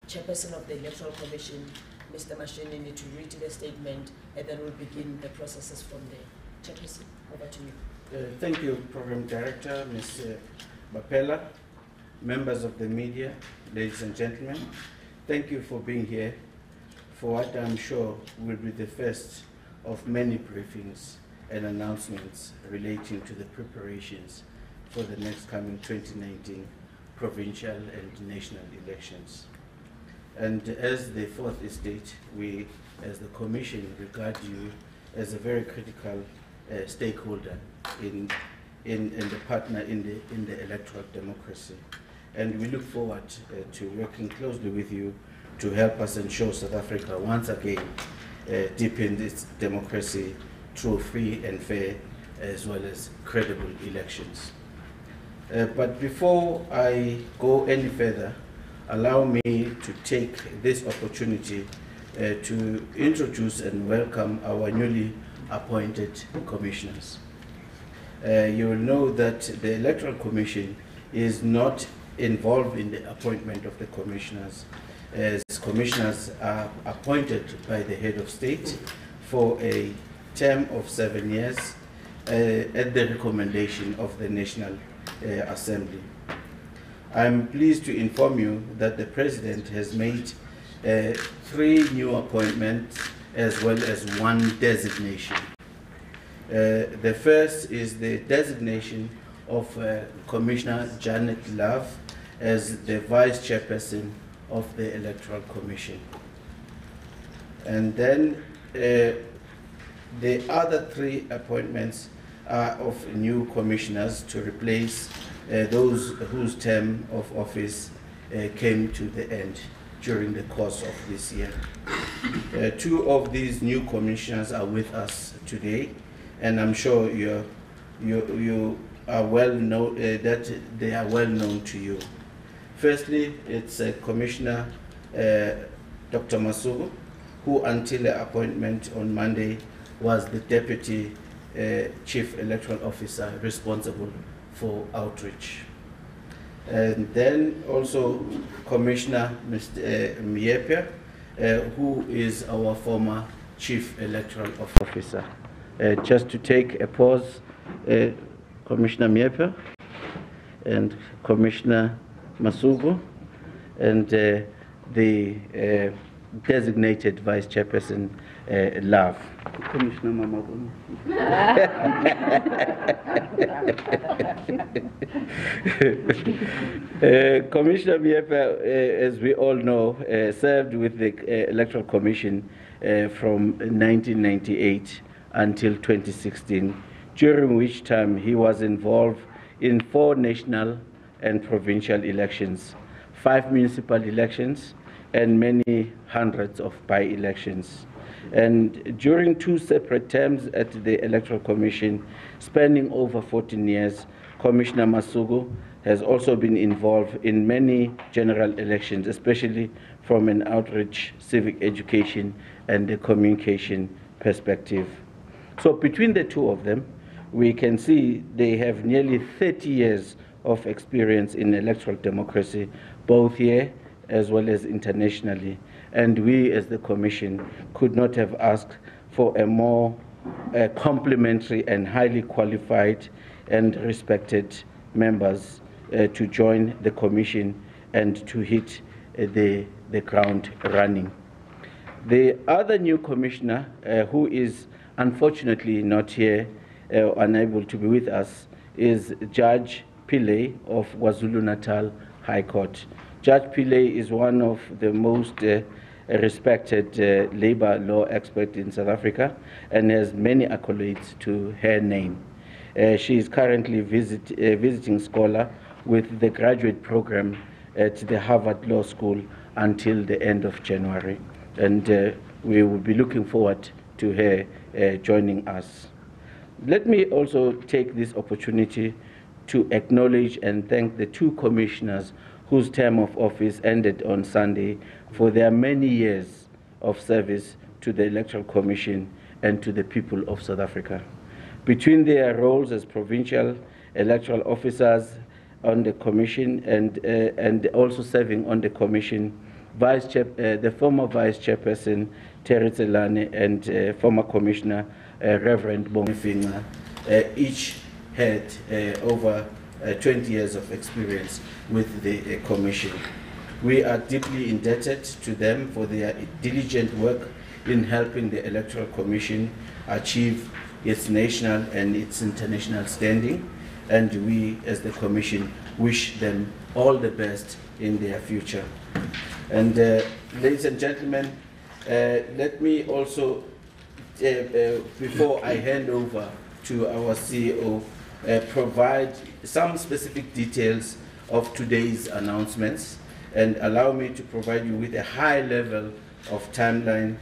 Chairperson of the Electoral Commission, Mr. Mashinini, to read the statement, and then we'll begin the processes from there. Chairperson, over to you. Thank you, Program Director, Ms. Bapela, members of the media, ladies and gentlemen. Thank you for being here for what I'm sure will be the first of many briefings and announcements relating to the preparations for the next coming 2019 provincial and national elections. And as the fourth estate, we as the Commission regard you as a very critical stakeholder in the partner in the electoral democracy. And we look forward to working closely with you to help us ensure South Africa once again deepens its democracy through free and fair as well as credible elections. But before I go any further, allow me to take this opportunity to introduce and welcome our newly appointed commissioners. You will know that the Electoral Commission is not involved in the appointment of the commissioners, as commissioners are appointed by the head of state for a term of 7 years at the recommendation of the National Assembly. I'm pleased to inform you that the President has made 3 new appointments as well as 1 designation. The first is the designation of Commissioner Janet Love as the Vice Chairperson of the Electoral Commission. And then the other 3 appointments are of new commissioners to replace those whose term of office came to the end during the course of this year. 2 of these new commissioners are with us today, and I'm sure you are well known, that they are well known to you. Firstly, it's Commissioner Dr. Masugu, who until the appointment on Monday was the Deputy Chief Electoral Officer responsible for outreach. And then also Commissioner Mr. Miepe, who is our former Chief Electoral Officer. Just to take a pause, Commissioner Miepe and Commissioner Masugu, and the designated Vice Chairperson, Love. Commissioner Mamabu. Commissioner Miepe, as we all know, served with the Electoral Commission from 1998 until 2016, during which time he was involved in 4 national and provincial elections, 5 municipal elections, and many hundreds of by-elections. And during 2 separate terms at the Electoral Commission, spanning over 14 years, Commissioner Masugu has also been involved in many general elections, especially from an outreach, civic education, and the communication perspective. So between the 2 of them, we can see they have nearly 30 years of experience in electoral democracy, both here as well as internationally. And we as the Commission could not have asked for a more complementary and highly qualified and respected members to join the Commission and to hit the ground running. The other new commissioner, who is unfortunately not here, unable to be with us, is Judge Pillay of KwaZulu-Natal High Court. Judge Pillay is one of the most respected labor law experts in South Africa and has many accolades to her name. She is currently visiting scholar with the graduate program at the Harvard Law School until the end of January. And we will be looking forward to her joining us. Let me also take this opportunity to acknowledge and thank the 2 commissioners whose term of office ended on Sunday for their many years of service to the Electoral Commission and to the people of South Africa. Between their roles as provincial electoral officers on the Commission and also serving on the Commission, the former Vice Chairperson, Terry Tselane, and former Commissioner, Reverend Bongifinga, each had over 20 years of experience with the Commission. We are deeply indebted to them for their diligent work in helping the Electoral Commission achieve its national and its international standing, and we, as the Commission, wish them all the best in their future. And ladies and gentlemen, let me also, before I hand over to our CEO, provide some specific details of today's announcements, and allow me to provide you with a high level of timeline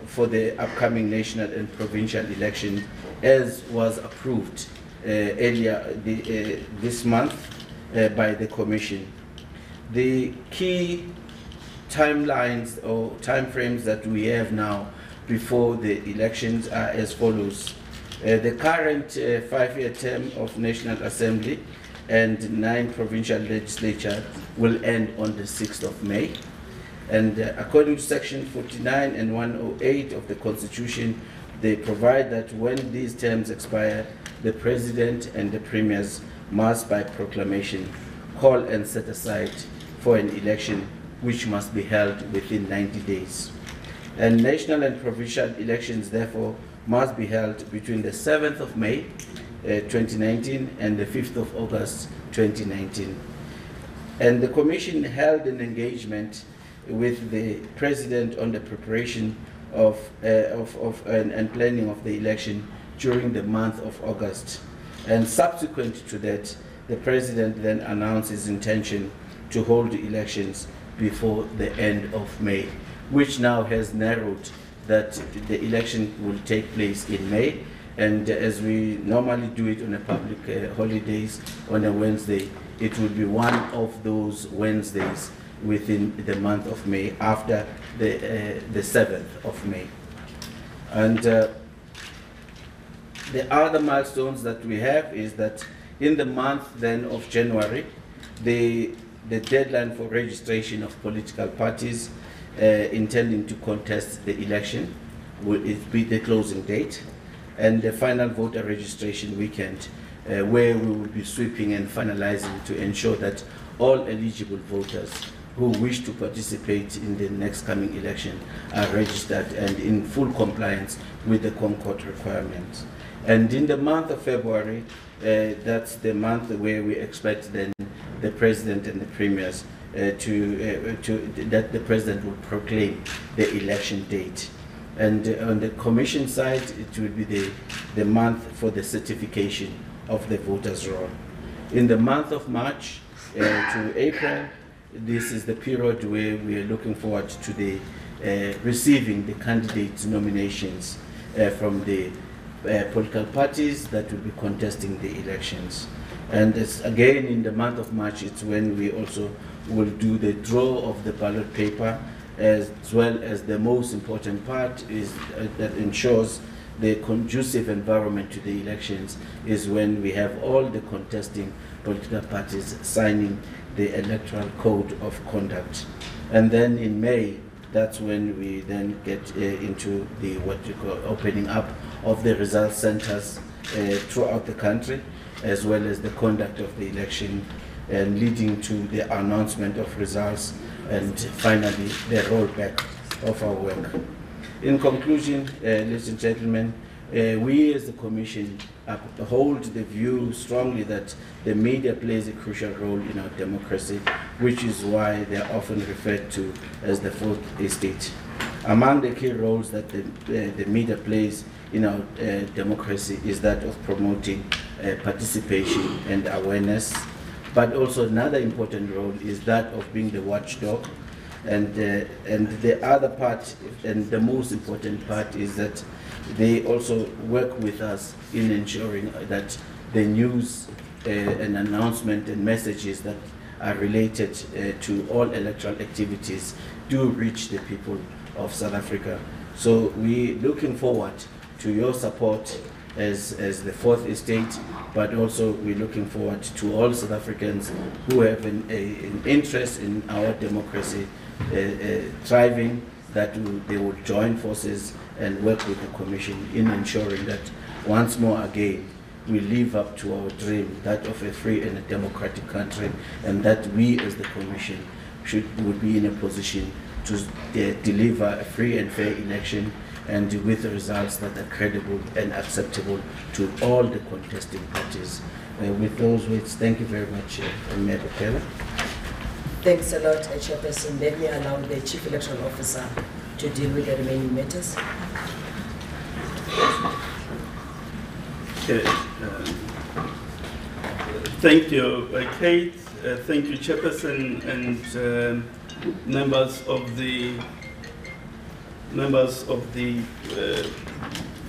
for the upcoming national and provincial election, as was approved earlier this month by the Commission. The key timelines or timeframes that we have now before the elections are as follows. The current 5-year term of National Assembly and 9 provincial legislatures will end on the 6th of May. And according to Section 49 and 108 of the Constitution, they provide that when these terms expire, the President and the Premiers must, by proclamation, call and set aside for an election which must be held within 90 days. And national and provincial elections, therefore, must be held between the 7th of May 2019 and the 5th of August 2019. And the Commission held an engagement with the President on the preparation of and planning of the election during the month of August. And subsequent to that, the President then announced his intention to hold the elections before the end of May, which now has narrowed that the election will take place in May. And as we normally do it on a public holidays on a Wednesday, it will be one of those Wednesdays within the month of May, after the 7th of May. And the other milestones that we have is that in the month then of January, the deadline for registration of political parties intending to contest the election will be the closing date, and the final voter registration weekend, where we will be sweeping and finalizing to ensure that all eligible voters who wish to participate in the next coming election are registered and in full compliance with the Concord requirements. And in the month of February, that's the month where we expect then the President and the Premiers that the President will proclaim the election date. And on the Commission side, it will be the month for the certification of the voters' roll. In the month of March to April, this is the period where we are looking forward to the receiving the candidates' nominations from the political parties that will be contesting the elections. And it's again in the month of March, it's when we also will do the draw of the ballot paper, as well as the most important part is that ensures the conducive environment to the elections is when we have all the contesting political parties signing the Electoral Code of Conduct. And then in May, that's when we then get into the what you call opening up of the results centers throughout the country, as well as the conduct of the election, and leading to the announcement of results, and finally the rollback of our work. In conclusion, ladies and gentlemen, we as the Commission hold the view strongly that the media plays a crucial role in our democracy, which is why they are often referred to as the fourth estate. Among the key roles that the media plays in our democracy is that of promoting participation and awareness, but also another important role is that of being the watchdog. And the other part, and the most important part, is that they also work with us in ensuring that the news and announcement and messages that are related to all electoral activities do reach the people of South Africa. So we're looking forward to your support as the fourth estate, but also we're looking forward to all South Africans who have an interest in our democracy thriving, that they will join forces and work with the Commission in ensuring that once more again we live up to our dream, that of a free and a democratic country, and that we as the Commission would be in a position to deliver a free and fair election, and with the results that are credible and acceptable to all the contesting parties. With those words, thank you very much, Mayor Bapela. Thanks a lot, Chairperson. Let me allow the Chief Electoral Officer to deal with the remaining matters. Okay. Thank you, Kate. Thank you, Chairperson, and members of the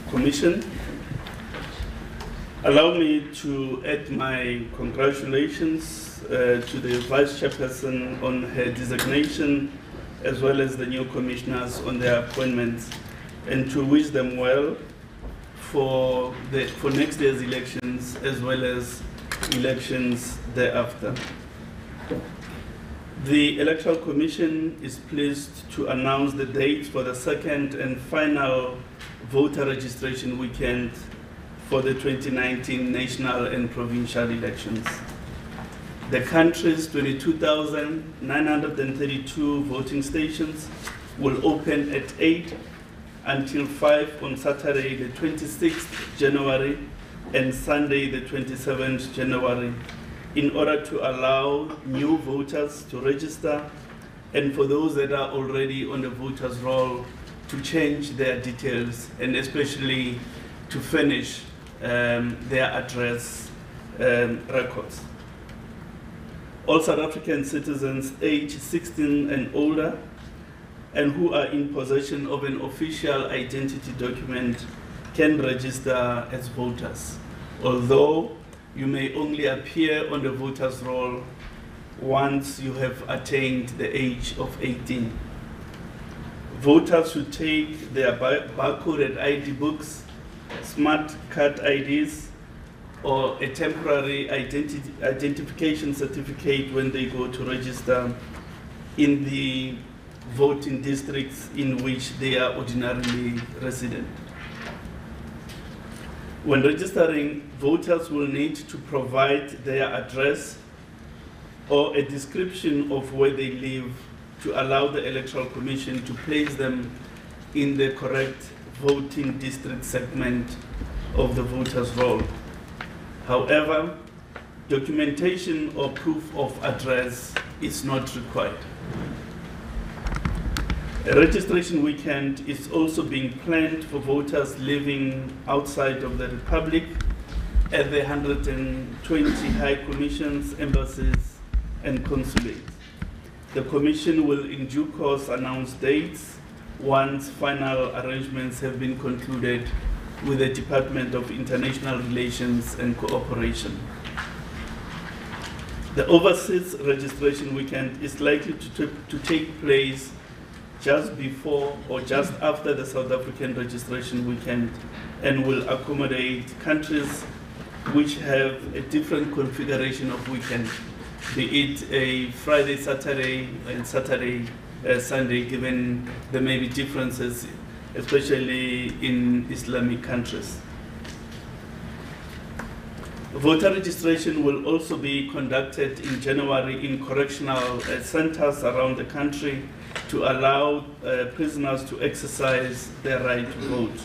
Commission. Allow me to add my congratulations to the Vice Chairperson on her designation, as well as the new commissioners on their appointments, and to wish them well for next year's elections, as well as elections thereafter. The Electoral Commission is pleased to announce the date for the second and final voter registration weekend for the 2019 national and provincial elections. The country's 22,932 voting stations will open at 8 until 5 on Saturday, the 26th January, and Sunday, the 27th January, in order to allow new voters to register, and for those that are already on the voters' roll to change their details, and especially to finish their address records. All South African citizens aged 16 and older and who are in possession of an official identity document can register as voters, although you may only appear on the voters' roll once you have attained the age of 18. Voters should take their barcoded ID books, smart card IDs, or a temporary identification certificate when they go to register in the voting districts in which they are ordinarily resident. When registering, voters will need to provide their address or a description of where they live to allow the Electoral Commission to place them in the correct voting district segment of the voter's roll. However, documentation or proof of address is not required. A registration weekend is also being planned for voters living outside of the Republic at the 120 high commissions, embassies, and consulates. The Commission will in due course announce dates once final arrangements have been concluded with the Department of International Relations and Cooperation. The overseas registration weekend is likely to take place just before or just after the South African registration weekend, and will accommodate countries which have a different configuration of weekend, be it a Friday, Saturday, and Saturday, Sunday, given there may be differences, especially in Islamic countries. Voter registration will also be conducted in January in correctional centers around the country to allow prisoners to exercise their right to vote.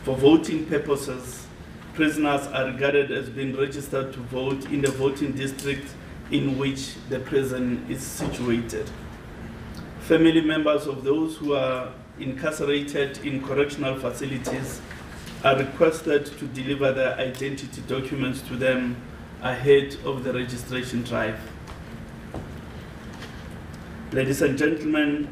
For voting purposes, prisoners are regarded as being registered to vote in the voting district in which the prison is situated. Family members of those who are incarcerated in correctional facilities are requested to deliver their identity documents to them ahead of the registration drive. Ladies and gentlemen,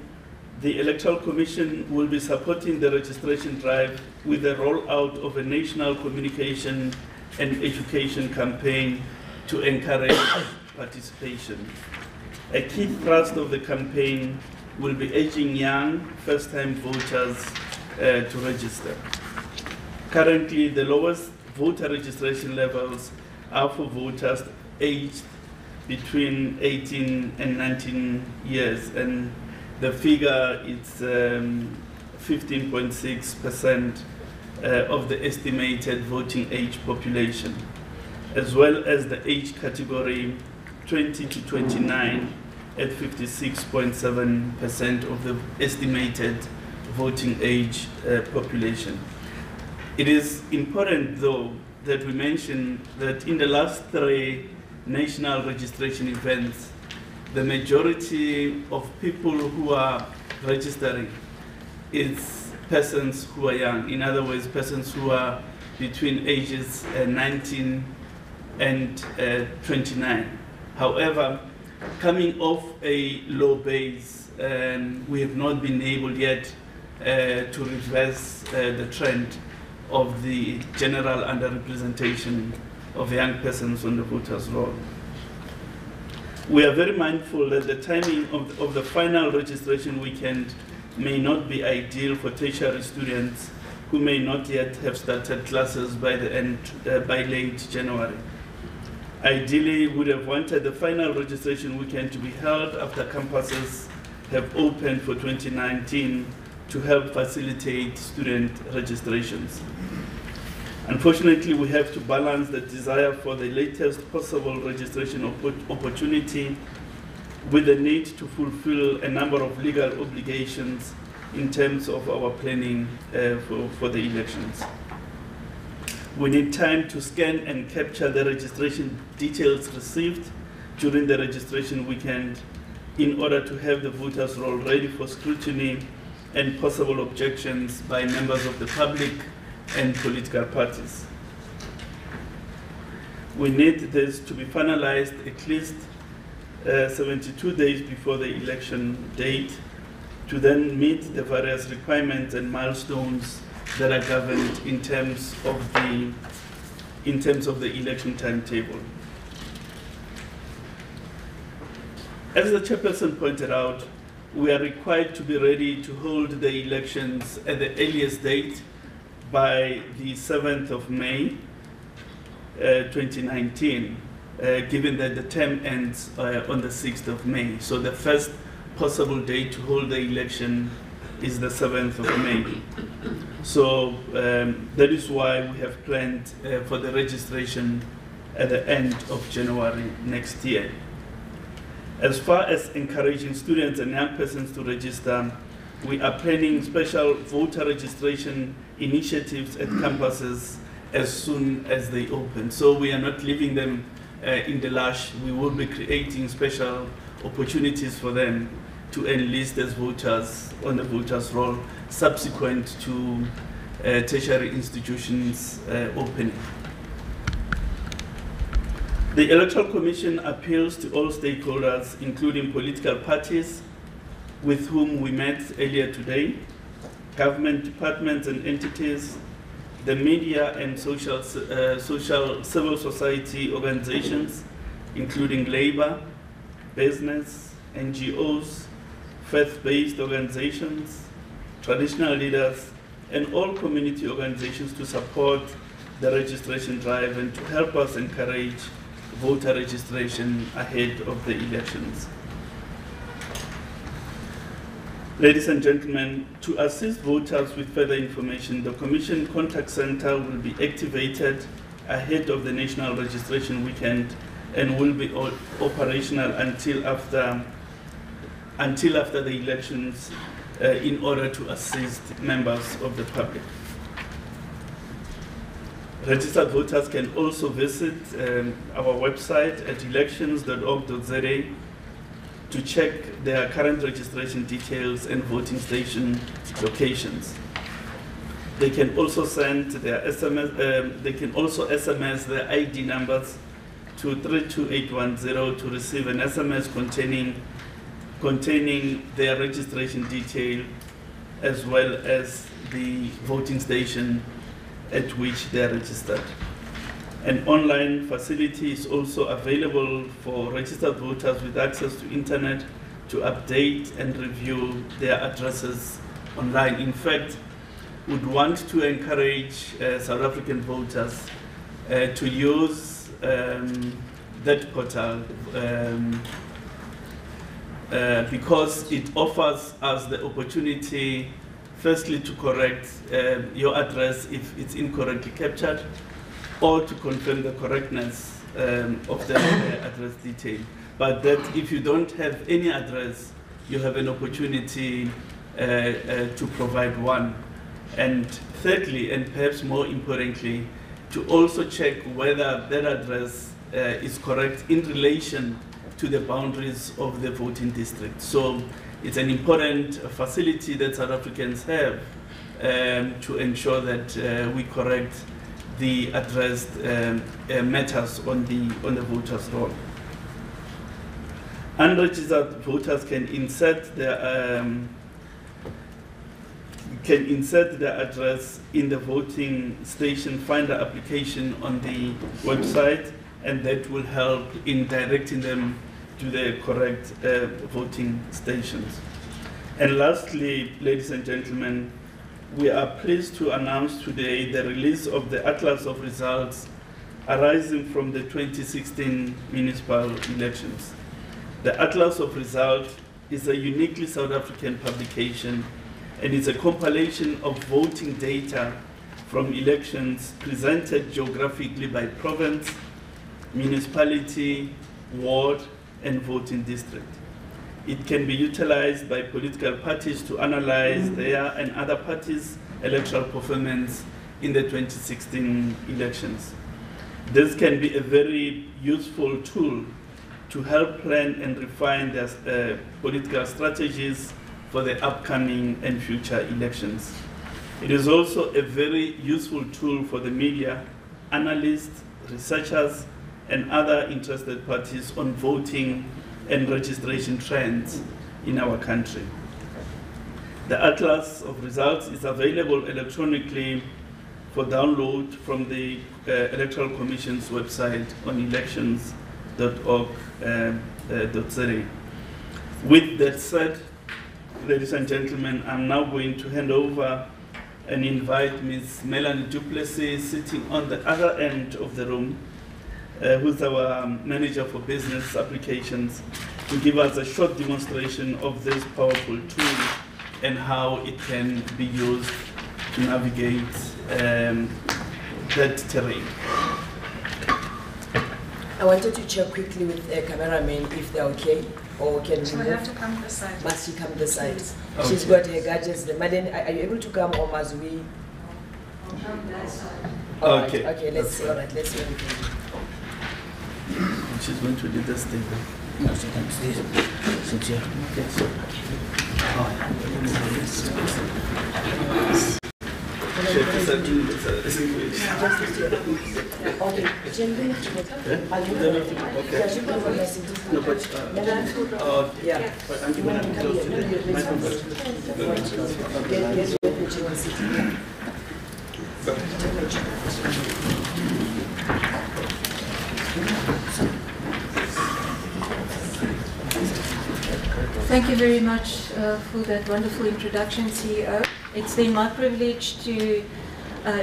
the Electoral Commission will be supporting the registration drive with the rollout of a national communication and education campaign to encourage participation. A key thrust of the campaign will be urging young, first-time voters to register. Currently, the lowest voter registration levels are for voters aged between 18 and 19 years, and the figure is 15.6% of the estimated voting age population, as well as the age category 20 to 29 at 56.7% of the estimated voting age population. It is important, though, that we mention that in the last 3 national registration events, the majority of people who are registering is persons who are young. In other words, persons who are between ages 19 and 29. However, coming off a low base, we have not been able yet to reverse the trend of the general underrepresentation of young persons on the voters' roll. We are very mindful that the timing of the final registration weekend may not be ideal for tertiary students who may not yet have started classes by late January. Ideally, we would have wanted the final registration weekend to be held after campuses have opened for 2019 to help facilitate student registrations. Unfortunately, we have to balance the desire for the latest possible registration opportunity with the need to fulfill a number of legal obligations in terms of our planning for the elections. We need time to scan and capture the registration details received during the registration weekend in order to have the voters' roll ready for scrutiny and possible objections by members of the public and political parties. We need this to be finalized at least 72 days before the election date to then meet the various requirements and milestones that are governed in terms of the election timetable. As the chairperson pointed out, we are required to be ready to hold the elections at the earliest date by the 7th of May 2019, given that the term ends on the 6th of May. So the first possible date to hold the election is the 7th of May. So that is why we have planned for the registration at the end of January next year. As far as encouraging students and young persons to register, we are planning special voter registration initiatives at campuses as soon as they open. So we are not leaving them in the lurch. We will be creating special opportunities for them to enlist as voters on the voters' roll subsequent to tertiary institutions opening. The Electoral Commission appeals to all stakeholders, including political parties, with whom we met earlier today, government departments and entities, the media and civil society organizations, including labor, business, NGOs, faith-based organizations, traditional leaders, and all community organizations to support the registration drive and to help us encourage voter registration ahead of the elections. Ladies and gentlemen, to assist voters with further information, the Commission Contact Center will be activated ahead of the national registration weekend and will be operational until after the elections in order to assist members of the public. Registered voters can also visit our website at elections.org.za to check their current registration details and voting station locations. They can also send their SMS. They can also SMS their ID numbers to 32810 to receive an SMS containing their registration detail as well as the voting station at which they are registered. An online facility is also available for registered voters with access to internet to update and review their addresses online. In fact, we would want to encourage South African voters to use that portal because it offers us the opportunity, firstly, to correct your address if it's incorrectly captured, or to confirm the correctness of the address detail. But that if you don't have any address, you have an opportunity to provide one. And thirdly, and perhaps more importantly, to also check whether that address is correct in relation to the boundaries of the voting district. So it's an important facility that South Africans have to ensure that we correct the addressed matters on the voters' roll. Unregistered voters can insert their address in the voting station finder application on the website, and that will help in directing them to the correct voting stations. And lastly, ladies and gentlemen, we are pleased to announce today the release of the Atlas of Results arising from the 2016 municipal elections. The Atlas of Results is a uniquely South African publication, and is a compilation of voting data from elections presented geographically by province, municipality, ward, and voting district. It can be utilized by political parties to analyze their and other parties' electoral performance in the 2016 elections. This can be a very useful tool to help plan and refine their political strategies for the upcoming and future elections. It is also a very useful tool for the media, analysts, researchers, and other interested parties on voting and registration trends in our country. The Atlas of Results is available electronically for download from the Electoral Commission's website on elections.org.za. With that said, ladies and gentlemen, I'm now going to hand over and invite Ms. Melanie Duplessis, sitting on the other end of the room, who's our Manager for Business Applications, to give us a short demonstration of this powerful tool and how it can be used to navigate that terrain. I wanted to check quickly with the cameraman if they're okay, or can So we we have move? to come to the side. Must she come this side? Okay. She's got her gadgets. Madam, are you able to come, or must we? All right, Okay. okay, let's see. All right, let's see. She's going to do this thing. No, she can stay. Sit here. Okay, so. She has to start doing this, Okay, gentlemen, are you Okay. Does she come from the city? No, but, Yeah. but aren't you going to be close to the microphone? Get your picture and sit here. Thank you very much for that wonderful introduction, CEO. It's then my privilege to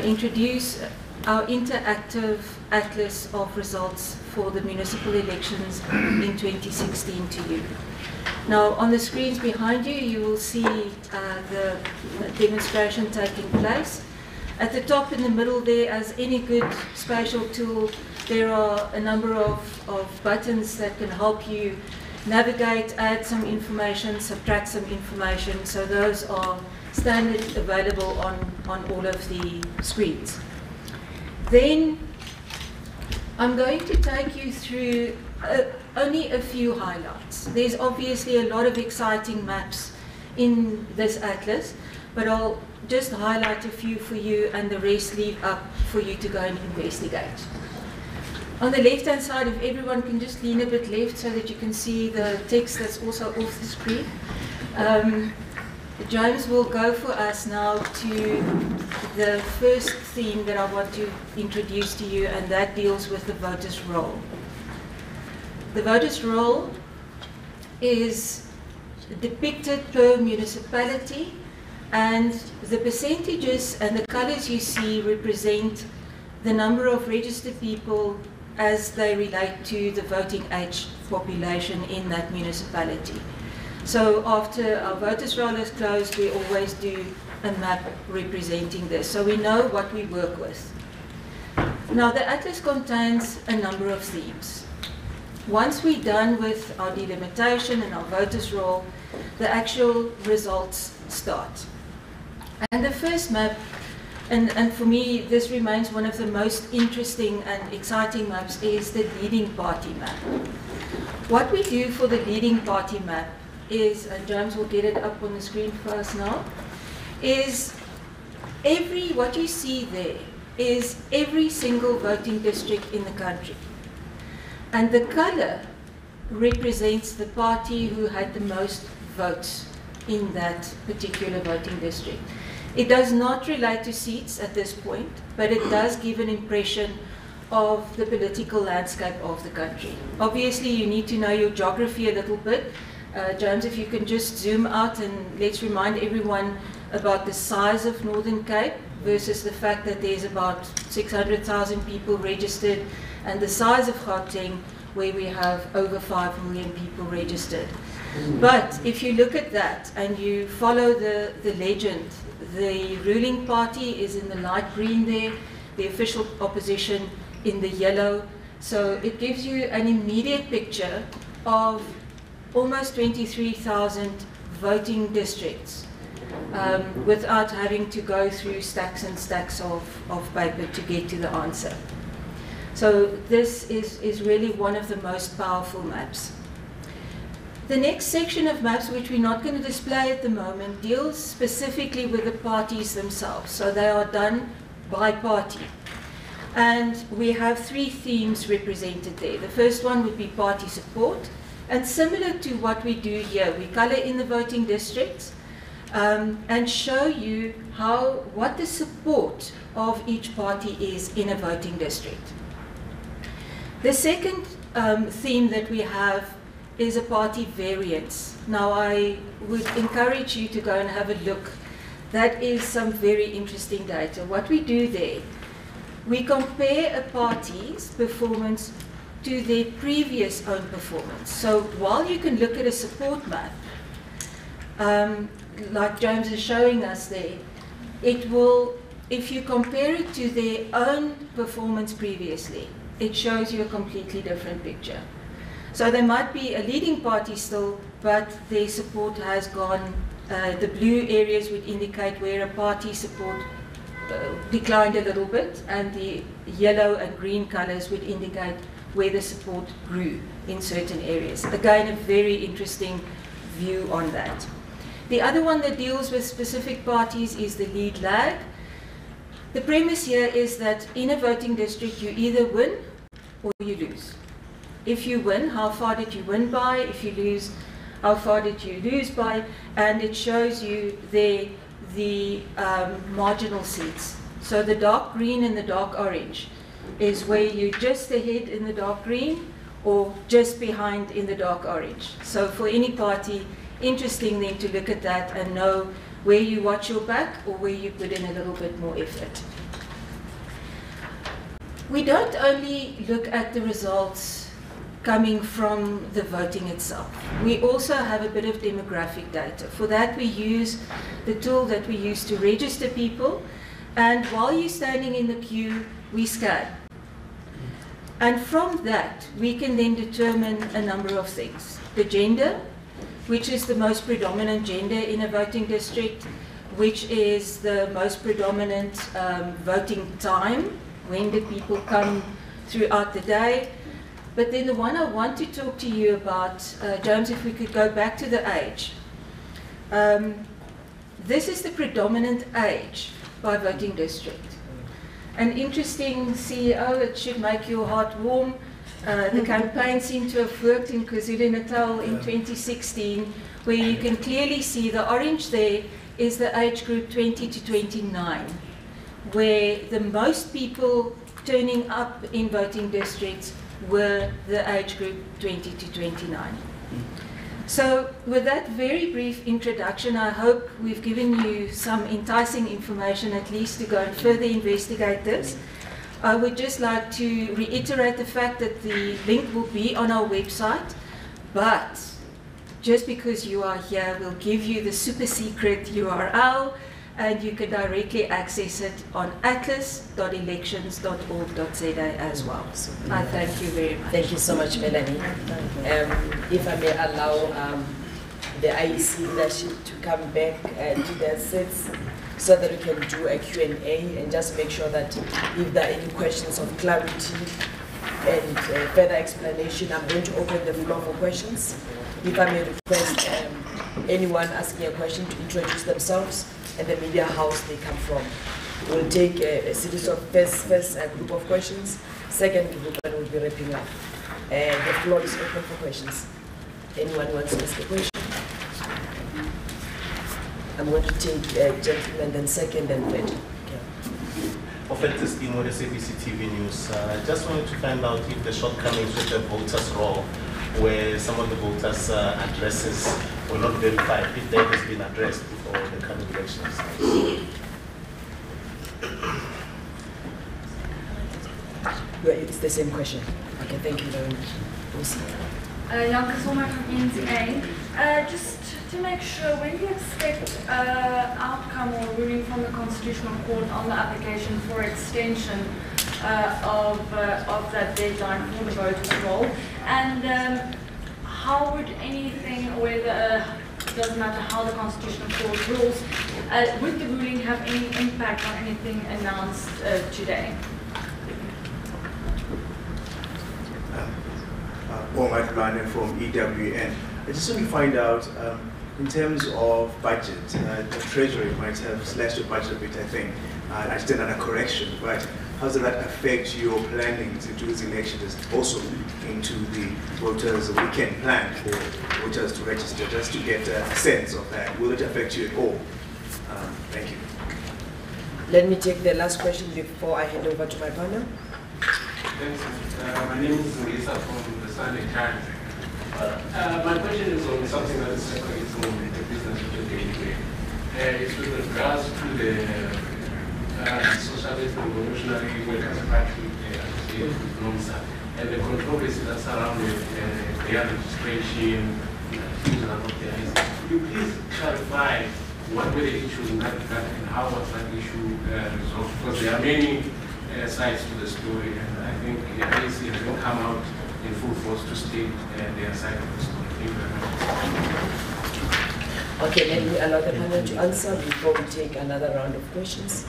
introduce our interactive atlas of results for the municipal elections in 2016 to you. Now, on the screens behind you, you will see the demonstration taking place. At the top in the middle there, as any good spatial tool, there are a number of buttons that can help you navigate, add some information, subtract some information. So those are standard available on all of the screens. Then I'm going to take you through only a few highlights. There's obviously a lot of exciting maps in this atlas, but I'll just highlight a few for you and the rest leave up for you to go and investigate. On the left-hand side, if everyone can just lean a bit left so that you can see the text that's also off the screen. James will go for us now to the first theme that I want to introduce to you, and that deals with the voters' roll. The voters' roll is depicted per municipality, and the percentages and the colors you see represent the number of registered people as they relate to the voting age population in that municipality. So after our voters roll is closed, we always do a map representing this, so we know what we work with. Now, the atlas contains a number of themes. Once we're done with our delimitation and our voters roll, the actual results start. And the first map, and for me this remains one of the most interesting and exciting maps, is the leading party map. What we do for the leading party map is, and James will get it up on the screen for us now, is what you see there is every single voting district in the country. And the color represents the party who had the most votes in that particular voting district. It does not relate to seats at this point, but it does give an impression of the political landscape of the country. Obviously, you need to know your geography a little bit. James, if you can just zoom out, and let's remind everyone about the size of Northern Cape versus the fact that there's about 600,000 people registered, and the size of Gauteng, where we have over 5 million people registered. But if you look at that and you follow the legend, the ruling party is in the light green there, the official opposition in the yellow. So it gives you an immediate picture of almost 23,000 voting districts without having to go through stacks and stacks of paper to get to the answer. So this is really one of the most powerful maps. The next section of maps, which we're not going to display at the moment, deals specifically with the parties themselves. So they are done by party. And we have 3 themes represented there. The first one would be party support. And similar to what we do here, we color in the voting districts and show you what the support of each party is in a voting district. The second theme that we have is a party variance. Now, I would encourage you to go and have a look. That is some very interesting data. What we do there, we compare a party's performance to their previous own performance. So while you can look at a support map, like James is showing us there, it will, if you compare it to their own performance previously, it shows you a completely different picture. So there might be a leading party still, but their support has gone, the blue areas would indicate where a party support declined a little bit, and the yellow and green colors would indicate where the support grew in certain areas. Again, a very interesting view on that. The other one that deals with specific parties is the lead lag. The premise here is that in a voting district, you either win or you lose. If you win, how far did you win by? If you lose, how far did you lose by? And it shows you there the marginal seats. So the dark green and the dark orange is where you're just ahead in the dark green or just behind in the dark orange. So for any party, interesting then to look at that and know where you watch your back or where you put in a little bit more effort. We don't only look at the results coming from the voting itself. We also have a bit of demographic data. For that, we use the tool that we use to register people, and while you're standing in the queue, we scan. And from that, we can then determine a number of things. The gender, which is the most predominant gender in a voting district, which is the most predominant voting time, when did people come throughout the day. But then the one I want to talk to you about, James, if we could go back to the age. This is the predominant age by voting district. An interesting CEO, it should make your heart warm. The campaign seemed to have worked in KwaZulu-Natal in 2016, where you can clearly see the orange there is the age group 20 to 29, where the most people turning up in voting districts were the age group 20 to 29. So with that very brief introduction, I hope we've given you some enticing information at least to go and further investigate this. I would just like to reiterate the fact that the link will be on our website, but just because you are here, we'll give you the super secret URL, and you can directly access it on atlas.elections.org.za as well. I thank you very much. Thank you so much, Melanie. If I may allow the IEC leadership to come back to their seats so that we can do a Q&A and just make sure that if there are any questions of clarity and further explanation, I'm going to open the floor for questions. If I may request anyone asking a question to introduce themselves and the media house they come from. We'll take a series of first group of questions, second group, and we'll be wrapping up. The floor is open for questions. Anyone wants to ask a question? I'm going to take gentleman, then second, and third. Offenses in SABC TV News. Just wanted to find out if the shortcomings with the voters' roll, where some of the voters' addresses were not verified, if that has been addressed before the coming elections. It's the same question. Okay, thank you very much. Janke Sommer from NZA. Just to make sure, when do you expect outcome or ruling from the Constitutional Court on the application for extension of that deadline for the voters' roll? And how would anything, whether it doesn't matter how the Constitutional Court rules, would the ruling have any impact on anything announced today? Omar from EWN. I just want to find out, in terms of budget, the Treasury might have slashed your budget a bit, I think. I stand under correction, but how does that affect your planning to do these elections, also into the voters' weekend plan for voters to register, just to get a sense of that? Will it affect you at all? Thank you. Let me take the last question before I hand over to my panel. Thanks. My name is Lisa from the Sunday Times. My question is on something that is circulating in the business of the gateway. It's with regards to the Socialist Revolutionary Workers' Party NOMSA and the controversy that surrounded their registration, things like that. Could you please clarify what were the issues in that regard and how was that issue resolved? Because there are many sides to the story, and I think the IEC hasn't come out in full force to state their side of the story. Thank you very much. Okay, let me allow the panel to answer before we take another round of questions.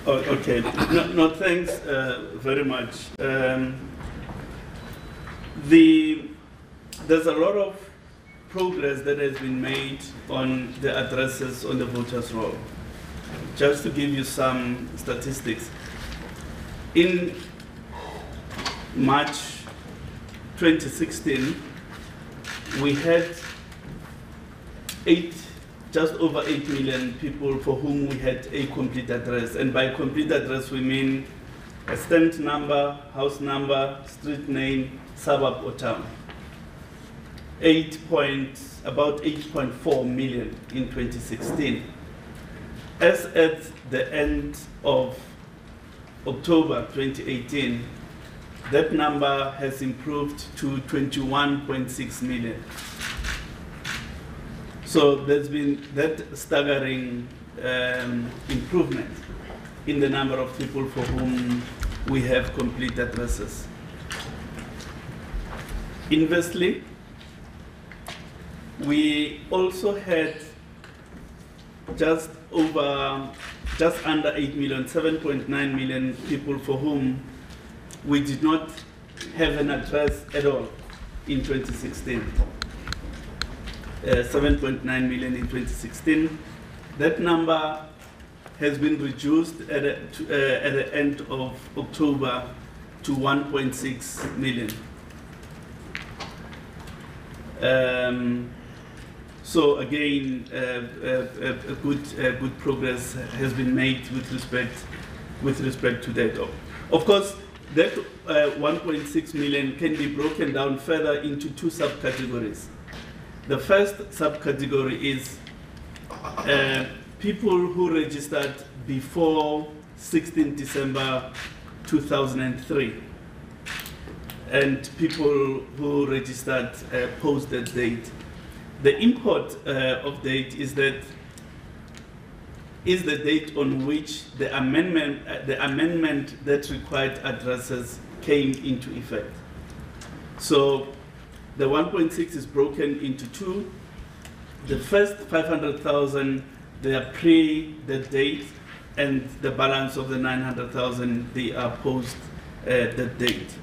Oh, okay. No, thanks very much. There's a lot of progress that has been made on the addresses on the voters' roll. Just to give you some statistics, in March 2016, we had just over 8 million people for whom we had a complete address. And by complete address, we mean a stamped number, house number, street name, suburb or town. About 8.4 million in 2016. As at the end of October 2018, that number has improved to 21.6 million. So there's been that staggering improvement in the number of people for whom we have complete addresses. Inversely, we also had just under 8 million, 7.9 million people for whom we did not have an address at all in 2016. 7.9 million in 2016. That number has been reduced at the end of October to 1.6 million. So again, a good progress has been made with respect to that. Of course, that 1.6 million can be broken down further into two subcategories. The first subcategory is people who registered before 16 December 2003 and people who registered post that date. The import of date is that is the date on which the amendment that required addresses came into effect. So the 1.6 is broken into two. The first 500,000, they are pre the date, and the balance of the 900,000, they are post the date.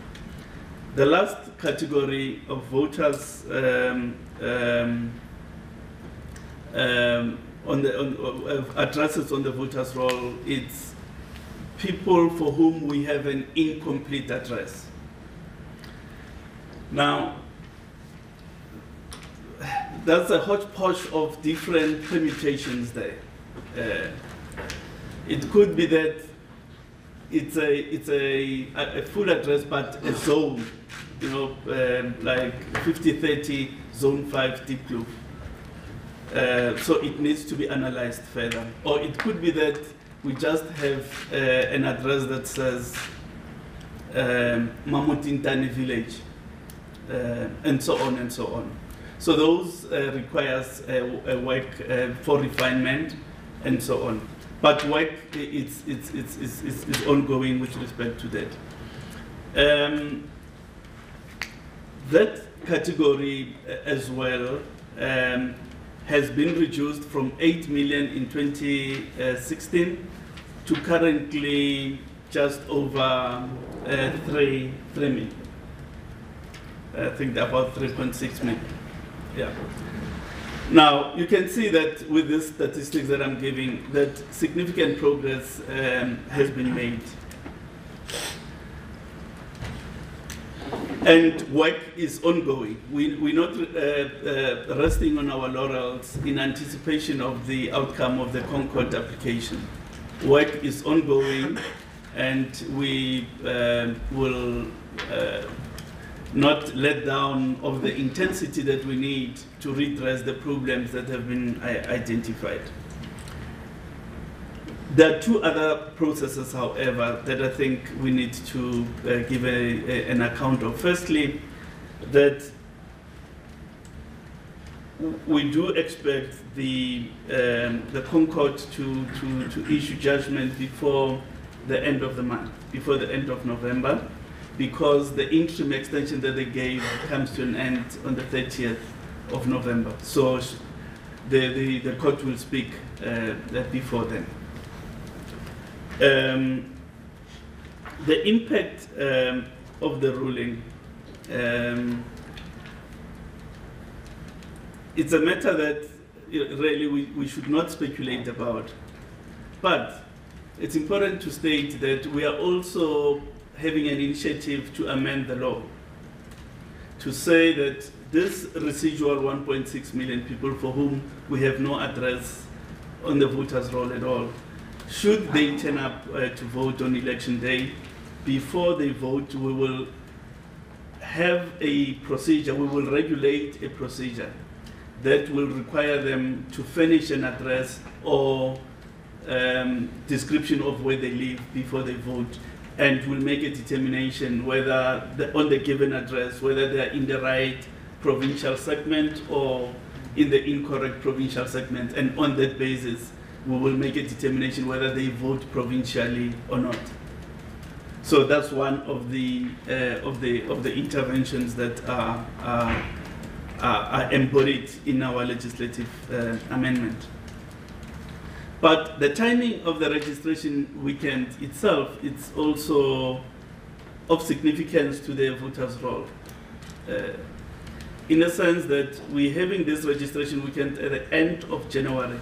The last category of voters addresses on the voters roll, it's people for whom we have an incomplete address. Now, that's a hodgepodge of different permutations there. It could be that it's a full address but a zone, you know, like 5030 zone 5 Deep Blue. So it needs to be analyzed further. Or it could be that we just have an address that says Mamutintani village, and so on and so on. So those requires a work for refinement and so on. But work is ongoing with respect to that. That category as well has been reduced from 8 million in 2016 to currently just over 3 million. I think about 3.6 million. Yeah. Now, you can see that with these statistics that I'm giving, that significant progress has been made. And work is ongoing. We're not resting on our laurels in anticipation of the outcome of the Concord application. Work is ongoing, and we will not let down of the intensity that we need to redress the problems that have been identified. There are two other processes, however, that I think we need to give an account of. Firstly, that we do expect the Concord to issue judgment before the end of the month, before the end of November, because the interim extension that they gave comes to an end on the 30th of November. So the court will speak before then. The impact of the ruling, it's a matter that really we should not speculate about. But it's important to state that we are also having an initiative to amend the law, to say that this residual 1.6 million people for whom we have no address on the voters' roll at all, should they turn up to vote on election day, before they vote, we will have a procedure, we will regulate a procedure that will require them to furnish an address or description of where they live before they vote, and will make a determination whether on the given address, whether they are in the right provincial segment or in the incorrect provincial segment, and on that basis, we will make a determination whether they vote provincially or not. So that's one of the interventions that are embodied in our legislative amendment. But the timing of the registration weekend itself, it's also of significance to the voters' roll. In the sense that we're having this registration weekend at the end of January,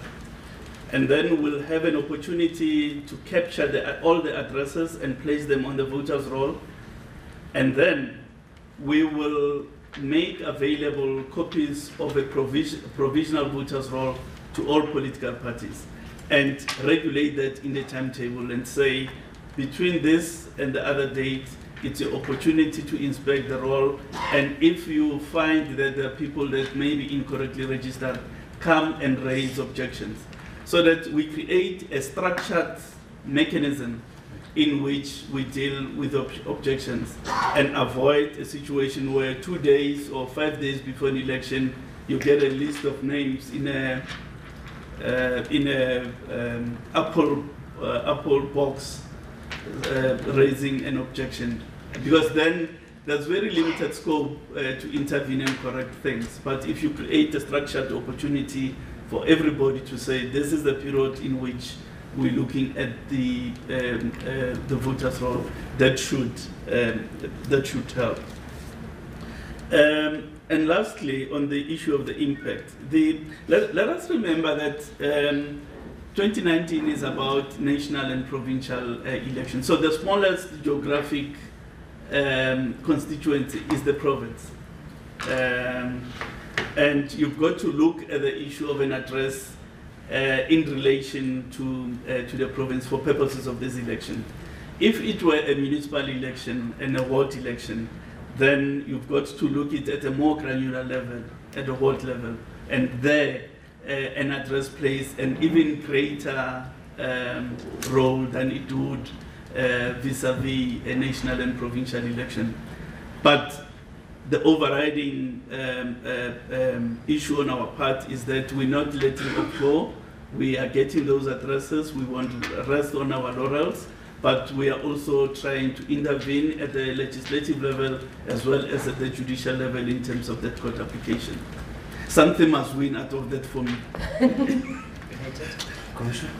and then we'll have an opportunity to capture all the addresses and place them on the voters' roll, and then we will make available copies of a provisional voters' roll to all political parties, and regulate that in the timetable and say, between this and the other date, it's an opportunity to inspect the roll, and if you find that there are people that may be incorrectly registered, come and raise objections. so that we create a structured mechanism in which we deal with objections and avoid a situation where 2 days or 5 days before an election you get a list of names in a Apple box raising an objection, because then there's very limited scope to intervene and correct things. But if you create a structured opportunity for everybody to say this is the period in which we're looking at the voters' roll, that should help. And lastly, on the issue of the impact, let us remember that 2019 is about national and provincial elections. So the smallest geographic constituency is the province. And you've got to look at the issue of an address in relation to the province for purposes of this election. If it were a municipal election and a ward election, then you've got to look at it at a more granular level, at a ward level, and there an address plays an even greater role than it would vis-a-vis a national and provincial election. But the overriding issue on our part is that we're not letting it go. We are getting those addresses. We want to rest on our laurels, but we are also trying to intervene at the legislative level as well as at the judicial level in terms of that court application. Something must win out of that for me. Commissioner?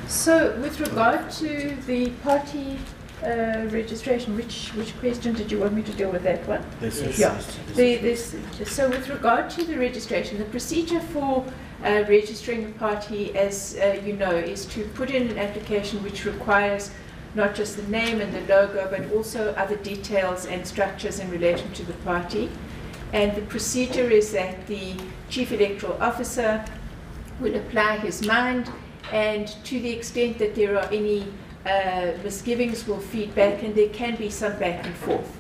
So, with regard to the party registration, which question did you want me to deal with that one? Yeah. So, with regard to the registration, the procedure for registering a party, as you know, is to put in an application which requires not just the name and the logo, but also other details and structures in relation to the party. And the procedure is that the Chief Electoral Officer will apply his mind, and to the extent that there are any misgivings will feed back, and there can be some back and forth.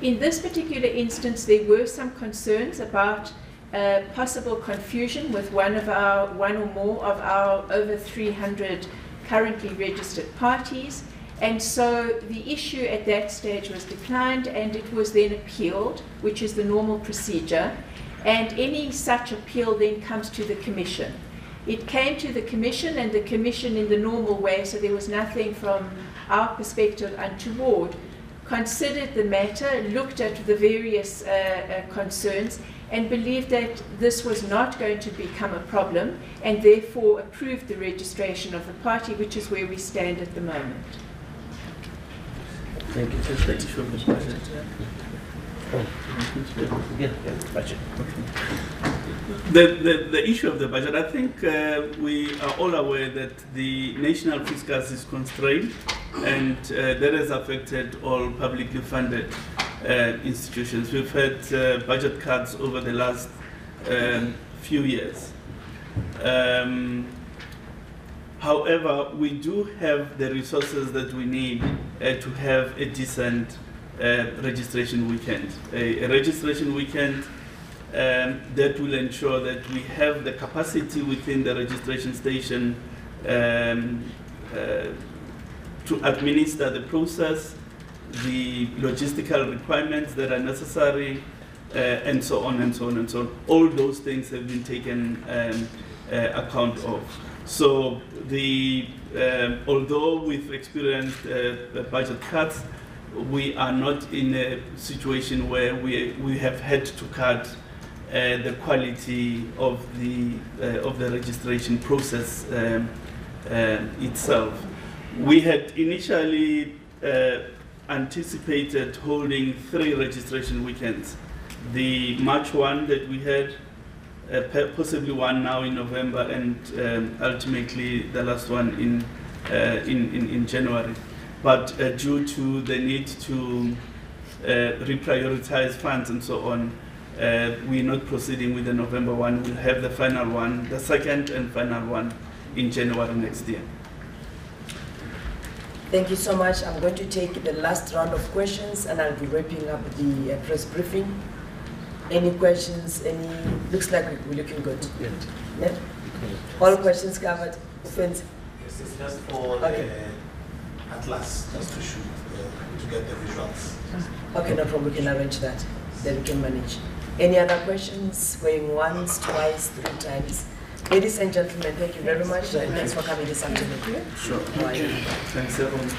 In this particular instance, there were some concerns about possible confusion with one or more of our over 300 currently registered parties. And so the issue at that stage was declined, and it was then appealed, which is the normal procedure. And any such appeal then comes to the Commission. It came to the Commission, and the Commission in the normal way, so there was nothing from our perspective untoward, considered the matter, looked at the various concerns, and believed that this was not going to become a problem, and therefore approved the registration of the party, which is where we stand at the moment. Thank you. Just the issue of the budget. Budget. The issue of the budget, I think we are all aware that the national fiscus is constrained, and that has affected all publicly funded institutions. We've had budget cuts over the last few years. However, we do have the resources that we need to have a decent registration weekend. A registration weekend that will ensure that we have the capacity within the registration station to administer the process, the logistical requirements that are necessary, and so on and so on and so on. All those things have been taken account of. So although we've experienced budget cuts, we are not in a situation where we have had to cut the quality of the registration process itself. We had initially anticipated holding 3 registration weekends. The March one that we had, possibly one now in November, and ultimately the last one in January. But due to the need to reprioritize funds and so on, we're not proceeding with the November one. We'll have the final one, the second and final one, in January next year. Thank you so much. I'm going to take the last round of questions, and I'll be wrapping up the press briefing. Any questions? Looks like we're looking good. Yes. Yeah? All questions covered. Friends. Yes, it's just for Okay. the atlas, just to shoot, to get the visuals. Okay, no problem. We can arrange that. Then we can manage. Any other questions? Going once, twice, 3 times. Ladies and gentlemen, thank you very much. Thanks for coming this afternoon. Sure. Thanks, everyone.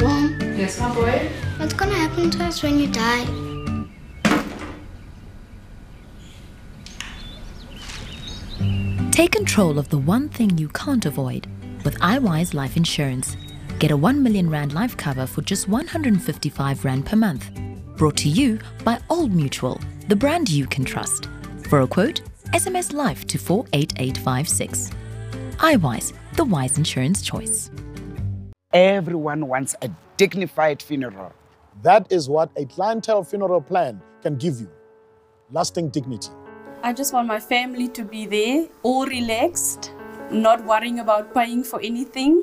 Mom, Yes, my boy? what's gonna happen to us when you die? Take control of the one thing you can't avoid with iWise Life Insurance. Get a 1 million Rand life cover for just 155 Rand per month. Brought to you by Old Mutual, the brand you can trust. For a quote, SMS LIFE to 48856. iWise, the wise insurance choice. Everyone wants a dignified funeral. That is what a clientele funeral plan can give you. Lasting dignity. I just want my family to be there, all relaxed, not worrying about paying for anything,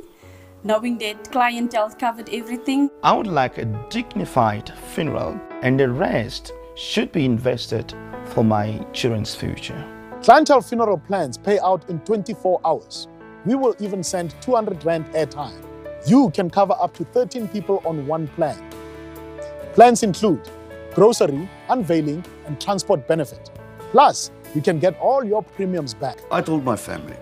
knowing that clientele covered everything. I would like a dignified funeral, and the rest should be invested for my children's future. Clientele funeral plans pay out in 24 hours. We will even send 200 Rand airtime. You can cover up to 13 people on one plan. Plans include grocery, unveiling, and transport benefit. Plus, you can get all your premiums back. I told my family,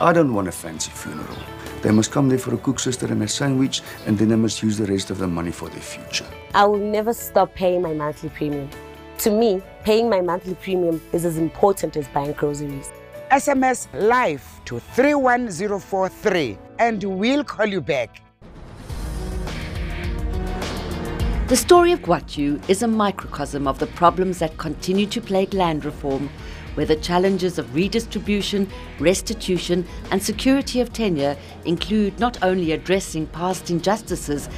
I don't want a fancy funeral. They must come there for a cook sister and a sandwich, and then they must use the rest of the money for their future. I will never stop paying my monthly premium. To me, paying my monthly premium is as important as buying groceries. SMS LIFE to 31043 and we'll call you back. The story of Guatyu is a microcosm of the problems that continue to plague land reform, where the challenges of redistribution, restitution and security of tenure include not only addressing past injustices